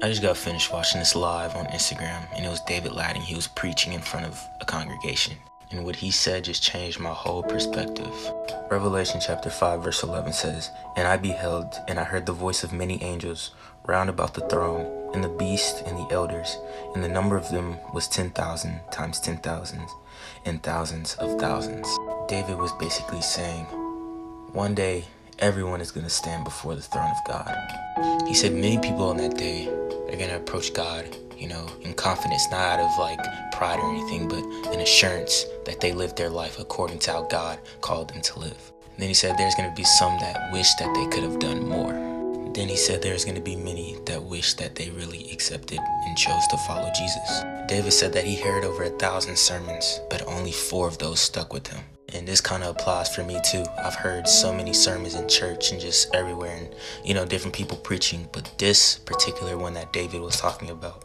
I just got finished watching this live on Instagram, and it was David Ladding. He was preaching in front of a congregation, and what he said just changed my whole perspective. Revelation chapter 5 verse 11 says, "And I beheld, and I heard the voice of many angels round about the throne, and the beast and the elders, and the number of them was 10,000 times 10,000s, and thousands of thousands." David was basically saying, one day, everyone is going to stand before the throne of God. He said many people on that day are going to approach God, in confidence, not out of pride or anything, but an assurance that they lived their life according to how God called them to live. And then he said there's going to be some that wish that they could have done more. Then he said there's going to be many that wish that they really accepted and chose to follow Jesus. David said that he heard over 1,000 sermons, but only 4 of those stuck with him. And this kind of applies for me too. I've heard so many sermons in church and just everywhere, and different people preaching, but this particular one that David was talking about,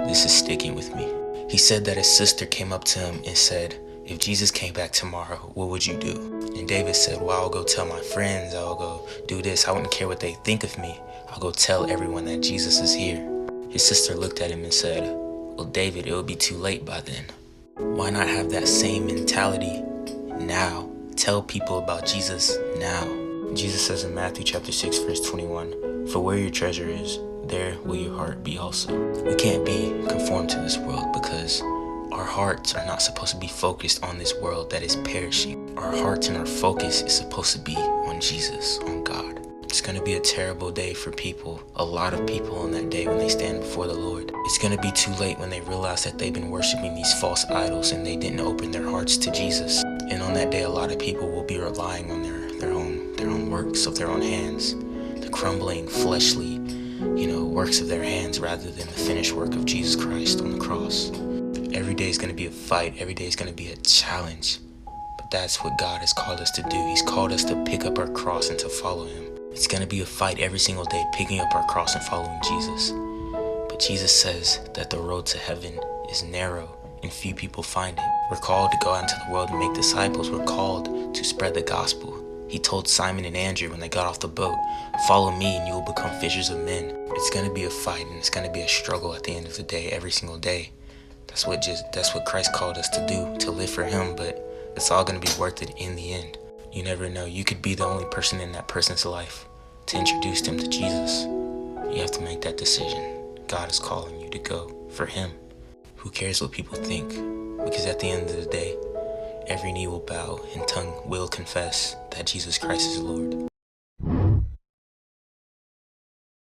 this is sticking with me. He said that his sister came up to him and said, "If Jesus came back tomorrow, what would you do?" And David said, "Well, I'll go tell my friends, I'll go do this, I wouldn't care what they think of me, I'll go tell everyone that Jesus is here." His sister looked at him and said, "Well, David, it will be too late by then. Why not have that same mentality now? Tell people about Jesus now." Jesus says in Matthew chapter 6 verse 21, "For where your treasure is, there will your heart be also." We can't be conformed to this world because our hearts are not supposed to be focused on this world that is perishing. Our hearts and our focus is supposed to be on Jesus, on God. It's going to be a terrible day for people, a lot of people on that day when they stand before the Lord. It's going to be too late when they realize that they've been worshiping these false idols and they didn't open their hearts to Jesus. And on that day, a lot of people will be relying on their own works of their own hands, the crumbling, fleshly, works of their hands rather than the finished work of Jesus Christ on the cross. Every day is going to be a fight. Every day is going to be a challenge. But that's what God has called us to do. He's called us to pick up our cross and to follow Him. It's going to be a fight every single day, picking up our cross and following Jesus. But Jesus says that the road to heaven is narrow and few people find it. We're called to go out into the world and make disciples. We're called to spread the gospel. He told Simon and Andrew when they got off the boat, "Follow me and you will become fishers of men." It's going to be a fight and it's going to be a struggle at the end of the day, every single day. That's what Christ called us to do, to live for Him, but it's all going to be worth it in the end. You never know. You could be the only person in that person's life to introduce them to Jesus. You have to make that decision. God is calling you to go for Him. Who cares what people think? Because at the end of the day, every knee will bow and tongue will confess that Jesus Christ is Lord.